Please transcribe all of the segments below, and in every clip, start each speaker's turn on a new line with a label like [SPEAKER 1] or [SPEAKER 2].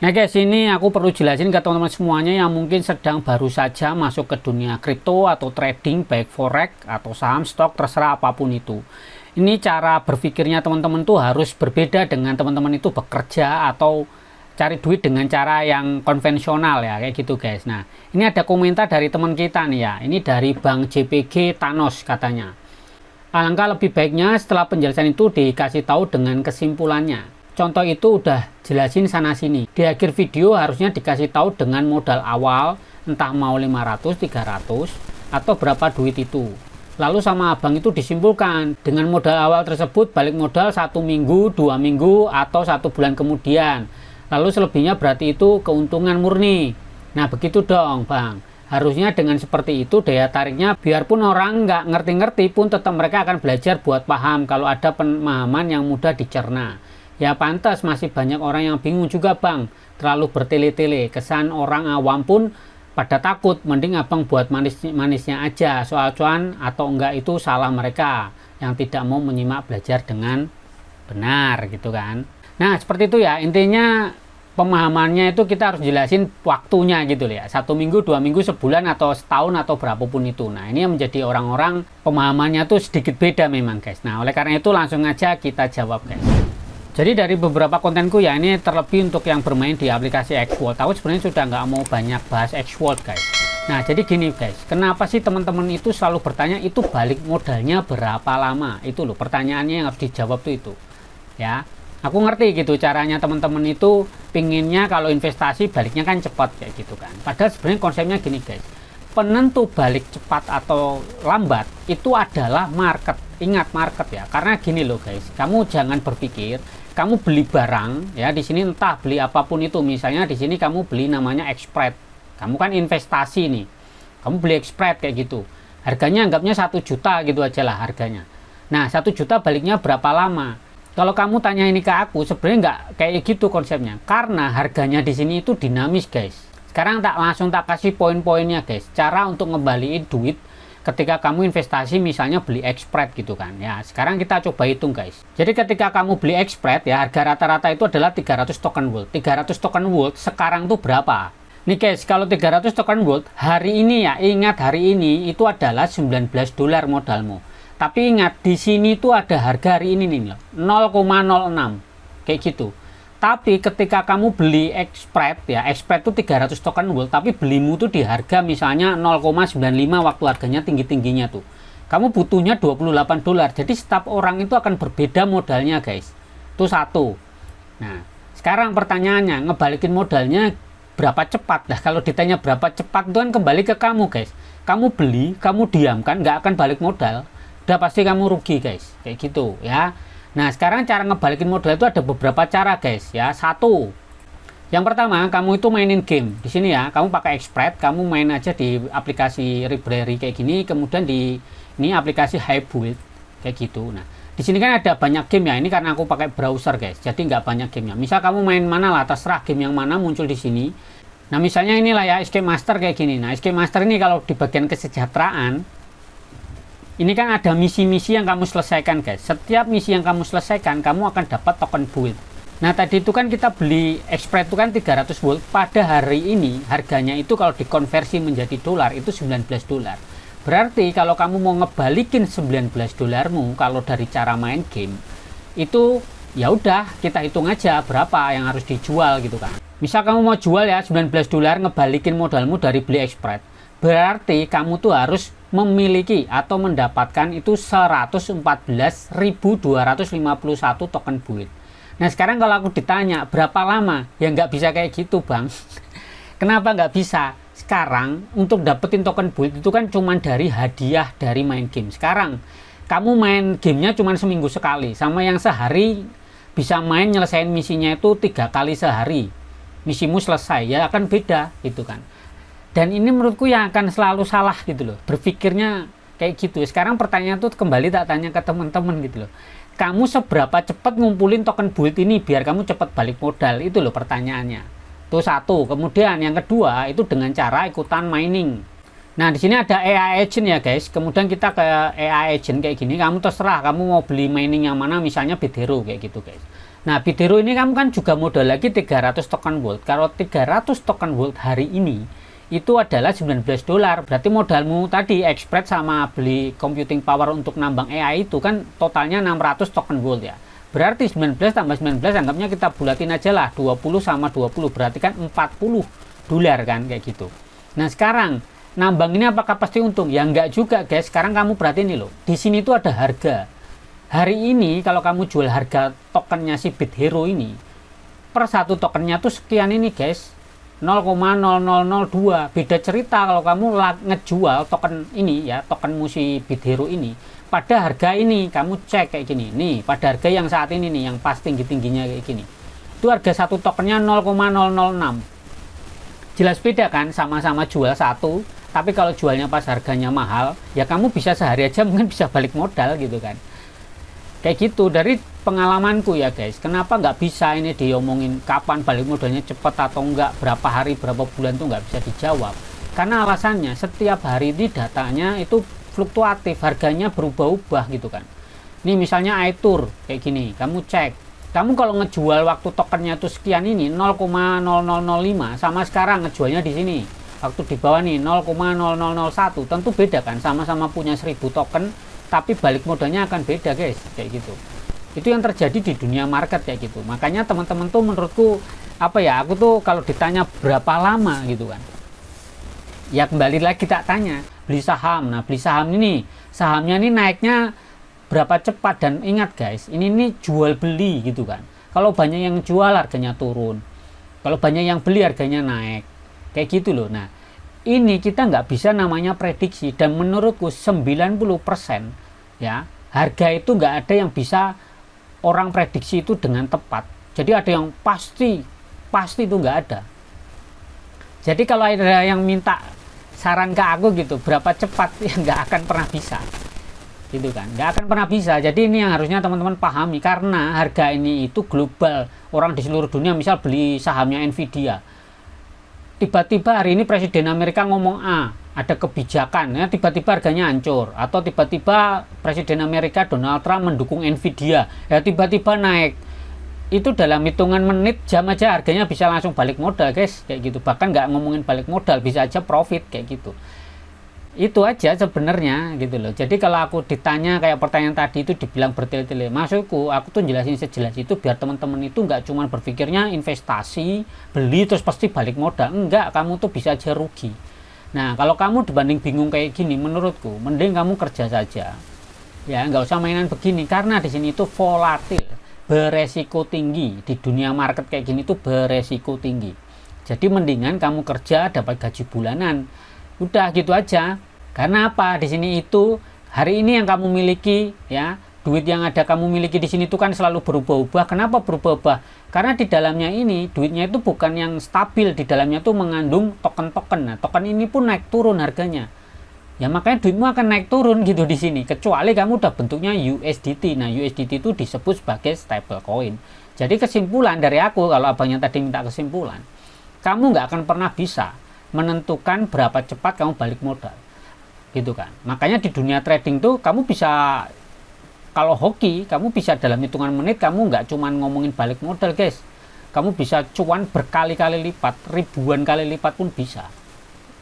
[SPEAKER 1] Nah guys, ini aku perlu jelasin ke teman-teman semuanya yang mungkin sedang baru saja masuk ke dunia kripto atau trading, baik forex atau saham, stok, terserah apapun itu. Ini cara berpikirnya teman-teman tuh harus berbeda dengan teman-teman itu bekerja atau cari duit dengan cara yang konvensional ya, kayak gitu guys. Nah, ini ada komentar dari teman kita nih ya. Ini dari Bang JPG Thanos katanya. Alangkah lebih baiknya setelah penjelasan itu dikasih tahu dengan kesimpulannya. Contoh itu udah jelasin sana-sini. Di akhir video harusnya dikasih tahu dengan modal awal, entah mau 500, 300, atau berapa duit itu. Lalu sama abang itu disimpulkan, dengan modal awal tersebut balik modal 1 minggu, 2 minggu, atau 1 bulan kemudian. Lalu selebihnya berarti itu keuntungan murni. Nah begitu dong bang. Harusnya dengan seperti itu daya tariknya biarpun orang nggak ngerti-ngerti pun tetap mereka akan belajar buat paham kalau ada pemahaman yang mudah dicerna. Ya pantas masih banyak orang yang bingung juga bang, terlalu bertele-tele, kesan orang awam pun pada takut. Mending abang buat manis-manisnya aja, soal cuan atau enggak itu salah mereka yang tidak mau menyimak belajar dengan benar gitu kan. Nah seperti itu ya, intinya pemahamannya itu kita harus jelasin waktunya gitu ya, 1 minggu, 2 minggu, sebulan atau setahun atau berapapun itu. Nah ini yang menjadi orang-orang pemahamannya tuh sedikit beda memang guys. Nah oleh karena itu langsung aja kita jawab guys. Jadi dari beberapa kontenku ya, ini terlebih untuk yang bermain di aplikasi Xvolt. Aku sebenarnya sudah nggak mau banyak bahas Xvolt guys. Nah jadi gini guys, kenapa sih teman-teman itu selalu bertanya itu balik modalnya berapa lama? Itu loh pertanyaannya yang harus dijawab tuh itu. Ya, aku ngerti gitu caranya teman-teman itu pinginnya kalau investasi baliknya kan cepat kayak gitu kan. Padahal sebenarnya konsepnya gini guys, penentu balik cepat atau lambat itu adalah market. Ingat market ya, karena gini loh guys, kamu jangan berpikir kamu beli barang ya di sini, entah beli apapun itu, misalnya di sini kamu beli namanya Xspread, kamu kan investasi nih, kamu beli Xspread kayak gitu, harganya anggapnya 1 juta gitu aja lah harganya. Nah 1 juta baliknya berapa lama? Kalau kamu tanya ini ke aku, sebenarnya nggak kayak gitu konsepnya, karena harganya di sini itu dinamis guys. Sekarang langsung tak kasih poin-poinnya guys, cara untuk ngembaliin duit ketika kamu investasi misalnya beli Xspread gitu kan ya. Sekarang kita coba hitung guys. Jadi ketika kamu beli Xspread ya, harga rata-rata itu adalah 300 token Volt. 300 token Volt sekarang tuh berapa? Nih guys, kalau 300 token Volt hari ini ya, ingat hari ini itu adalah 19 dolar modalmu. Tapi ingat di sini tuh ada harga hari ini nih loh, 0,06 kayak gitu. Tapi ketika kamu beli Xspread ya, Xspread itu 300 token Volt, tapi belimu tuh di harga misalnya 0,95 waktu harganya tinggi-tingginya tuh. Kamu butuhnya 28 dolar. Jadi setiap orang itu akan berbeda modalnya guys. Itu satu. Nah, sekarang pertanyaannya, ngebalikin modalnya berapa cepat? Nah, kalau ditanya berapa cepat itu kan kembali ke kamu guys. Kamu beli, kamu diamkan, nggak akan balik modal. Udah pasti kamu rugi guys. Kayak gitu ya. Nah sekarang cara ngebalikin modal itu ada beberapa cara guys ya. Satu, yang pertama kamu itu mainin game di sini ya. Kamu pakai Xspread, kamu main aja di aplikasi library kayak gini, kemudian di ini aplikasi Hybrid kayak gitu. Nah di sini kan ada banyak game ya. Ini karena aku pakai browser guys, jadi nggak banyak gamenya. Misal kamu main mana lah, terserah game yang mana muncul di sini. Nah misalnya inilah ya, Escape Master kayak gini. Nah Escape Master ini kalau di bagian kesejahteraan, ini kan ada misi-misi yang kamu selesaikan guys. Setiap misi yang kamu selesaikan, kamu akan dapat token Volt. Nah tadi itu kan kita beli Xspread itu kan 300 Volt. Pada hari ini harganya itu kalau dikonversi menjadi dolar itu 19 dolar. Berarti kalau kamu mau ngebalikin 19 dolarmu kalau dari cara main game, itu ya udah kita hitung aja berapa yang harus dijual gitu kan. Misal kamu mau jual ya 19 dolar, ngebalikin modalmu dari beli Xspread, berarti kamu tuh harus memiliki atau mendapatkan itu 114.251 token Volt. Nah sekarang kalau aku ditanya berapa lama, ya nggak bisa kayak gitu bang. Kenapa nggak bisa? Sekarang untuk dapetin token Volt itu kan cuma dari hadiah dari main game. Sekarang kamu main gamenya cuma seminggu sekali, sama yang sehari bisa main nyelesain misinya itu 3 kali sehari, misimu selesai, ya akan beda gitu kan. Dan ini menurutku yang akan selalu salah gitu loh, berpikirnya kayak gitu. Sekarang pertanyaan tuh kembali tak tanya ke teman-teman gitu loh, kamu seberapa cepat ngumpulin token Volt ini biar kamu cepat balik modal, itu loh pertanyaannya. Itu satu. Kemudian yang kedua itu dengan cara ikutan mining. Nah di sini ada AI agent ya guys. Kemudian kita ke AI agent kayak gini, kamu terserah kamu mau beli mining yang mana, misalnya Bedero kayak gitu guys. Nah, BitHero ini kamu kan juga modal lagi 300 token Volt. Kalau 300 token Volt hari ini itu adalah $19. Berarti modalmu tadi Express sama beli computing power untuk nambang AI itu kan totalnya 600 token Volt ya. Berarti 19 tambah 19 anggapnya kita bulatin aja lah, 20 sama 20 berarti kan $40 kan kayak gitu. Nah, sekarang nambang ini apakah pasti untung? Ya enggak juga, guys. Sekarang kamu perhatiin nih loh. Di sini tuh ada harga. Hari ini kalau kamu jual harga tokennya si BitHero ini per satu tokennya tuh sekian ini guys, 0,0002. Beda cerita kalau kamu ngejual token ini ya, tokenmu si BitHero ini pada harga ini, kamu cek kayak gini nih, pada harga yang saat ini nih, yang pas tinggi-tingginya kayak gini, itu harga satu tokennya 0,006. Jelas beda kan, sama-sama jual satu, tapi kalau jualnya pas harganya mahal ya kamu bisa sehari aja mungkin bisa balik modal gitu kan. Kayak gitu dari pengalamanku ya guys. Kenapa nggak bisa ini diomongin kapan balik modalnya cepat atau enggak, berapa hari berapa bulan tuh nggak bisa dijawab. Karena alasannya setiap hari ini datanya itu fluktuatif, harganya berubah-ubah gitu kan. Ini misalnya iTour kayak gini, kamu cek, kamu kalau ngejual waktu tokennya tuh sekian ini 0,0005 sama sekarang ngejualnya di sini waktu di bawah nih 0,0001, tentu beda kan, sama-sama punya 1000 token tapi balik modalnya akan beda guys, kayak gitu. Itu yang terjadi di dunia market kayak gitu. Makanya teman-teman tuh menurutku apa ya, aku tuh kalau ditanya berapa lama gitu kan, ya kembali lagi tak tanya beli saham. Nah, beli saham ini, sahamnya ini naiknya berapa cepat, dan ingat guys, ini nih jual beli gitu kan. Kalau banyak yang jual harganya turun, kalau banyak yang beli harganya naik, kayak gitu loh. Nah, ini kita nggak bisa namanya prediksi, dan menurutku 90% ya harga itu nggak ada yang bisa orang prediksi itu dengan tepat. Jadi ada yang pasti itu nggak ada. Jadi kalau ada yang minta saran ke aku gitu berapa cepat, ya nggak akan pernah bisa gitu kan, nggak akan pernah bisa. Jadi ini yang harusnya teman-teman pahami, karena harga ini itu global, orang di seluruh dunia misal beli sahamnya Nvidia, tiba-tiba hari ini Presiden Amerika ngomong A, ada kebijakan ya, tiba-tiba harganya hancur, atau tiba-tiba Presiden Amerika Donald Trump mendukung Nvidia ya, tiba-tiba naik. Itu dalam hitungan menit, jam aja harganya bisa langsung balik modal guys, kayak gitu. Bahkan nggak ngomongin balik modal, bisa aja profit kayak gitu. Itu aja sebenarnya gitu loh. Jadi kalau aku ditanya kayak pertanyaan tadi itu dibilang bertele-tele, maksudku aku tuh jelasin sejelas itu biar teman-teman itu nggak cuma berpikirnya investasi beli terus pasti balik modal. Enggak, kamu tuh bisa aja rugi. Nah, kalau kamu dibanding bingung kayak gini, menurutku mending kamu kerja saja ya, nggak usah mainan begini, karena di sini itu volatil, beresiko tinggi. Di dunia market kayak gini tuh beresiko tinggi. Jadi mendingan kamu kerja dapat gaji bulanan. Udah gitu aja. Karena apa? Di sini itu hari ini yang kamu miliki ya, duit yang ada kamu miliki di sini itu kan selalu berubah-ubah. Kenapa berubah-ubah? Karena di dalamnya ini duitnya itu bukan yang stabil, di dalamnya itu mengandung token-token. Nah, token ini pun naik turun harganya. Ya makanya duitmu akan naik turun gitu di sini. Kecuali kamu udah bentuknya USDT. Nah, USDT itu disebut sebagai stable coin. Jadi kesimpulan dari aku, kalau abangnya tadi minta kesimpulan, kamu nggak akan pernah bisa menentukan berapa cepat kamu balik modal gitu kan. Makanya di dunia trading tuh kamu bisa, kalau hoki kamu bisa dalam hitungan menit, kamu nggak cuman ngomongin balik modal guys, kamu bisa cuan berkali-kali lipat, ribuan kali lipat pun bisa.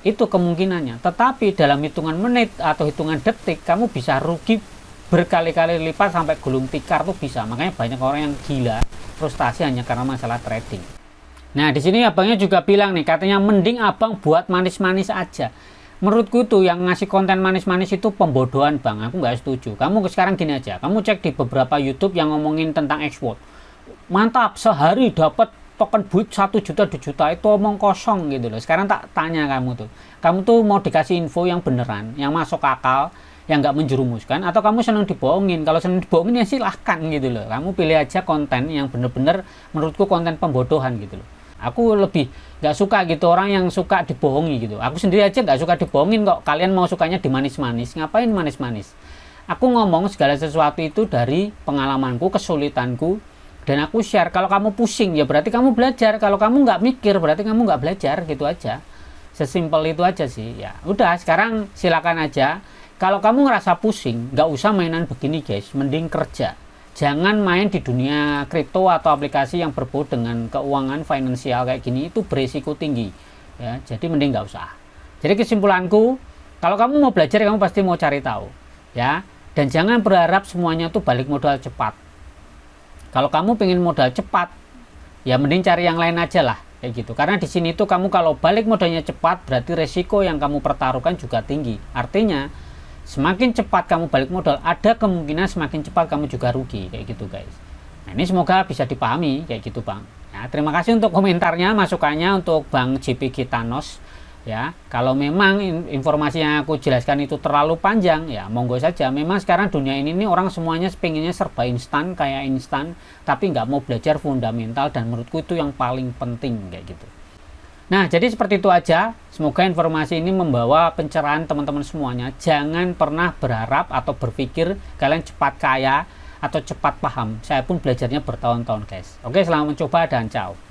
[SPEAKER 1] Itu kemungkinannya. Tetapi dalam hitungan menit atau hitungan detik kamu bisa rugi berkali-kali lipat sampai gulung tikar tuh bisa. Makanya banyak orang yang gila, frustasi hanya karena masalah trading. Nah, di sini abangnya juga bilang nih, katanya mending abang buat manis-manis aja. Menurutku tuh yang ngasih konten manis-manis itu pembodohan bang, aku nggak setuju. Kamu sekarang gini aja, kamu cek di beberapa YouTube yang ngomongin tentang export. Mantap, sehari dapat token buit 1 juta 2 juta, itu omong kosong gitu loh. Sekarang tak tanya kamu tuh mau dikasih info yang beneran, yang masuk akal, yang nggak menjerumuskan, atau kamu senang dibohongin? Kalau senang dibohongin ya silahkan gitu loh. Kamu pilih aja konten yang bener-bener menurutku konten pembodohan gitu loh. Aku lebih nggak suka gitu orang yang suka dibohongi gitu. Aku sendiri aja nggak suka dibohongin kok. Kalian mau sukanya dimanis-manis, ngapain manis-manis? Aku ngomong segala sesuatu itu dari pengalamanku, kesulitanku, dan aku share. Kalau kamu pusing ya berarti kamu belajar. Kalau kamu nggak mikir berarti kamu nggak belajar, gitu aja. Sesimpel itu aja sih. Ya udah, sekarang silakan aja. Kalau kamu ngerasa pusing, nggak usah mainan begini guys, mending kerja. Jangan main di dunia kripto atau aplikasi yang berbau dengan keuangan finansial kayak gini, itu berisiko tinggi ya. Jadi mending nggak usah. Jadi kesimpulanku, kalau kamu mau belajar, kamu pasti mau cari tahu ya, dan jangan berharap semuanya tuh balik modal cepat. Kalau kamu pengen modal cepat, ya mending cari yang lain aja lah kayak gitu. Karena di sini tuh kamu kalau balik modalnya cepat, berarti resiko yang kamu pertaruhkan juga tinggi. Artinya semakin cepat kamu balik modal, ada kemungkinan semakin cepat kamu juga rugi kayak gitu guys. Nah ini semoga bisa dipahami kayak gitu Bang ya. Terima kasih untuk komentarnya, masukannya untuk Bang JPG Thanos ya. Kalau memang informasi yang aku jelaskan itu terlalu panjang ya monggo saja. Memang sekarang dunia ini nih orang semuanya pengennya serba instan, kayak instan, tapi nggak mau belajar fundamental, dan menurutku itu yang paling penting kayak gitu. Nah, jadi seperti itu aja. Semoga informasi ini membawa pencerahan teman-teman semuanya. Jangan pernah berharap atau berpikir kalian cepat kaya atau cepat paham. Saya pun belajarnya bertahun-tahun, guys. Oke, selamat mencoba dan ciao.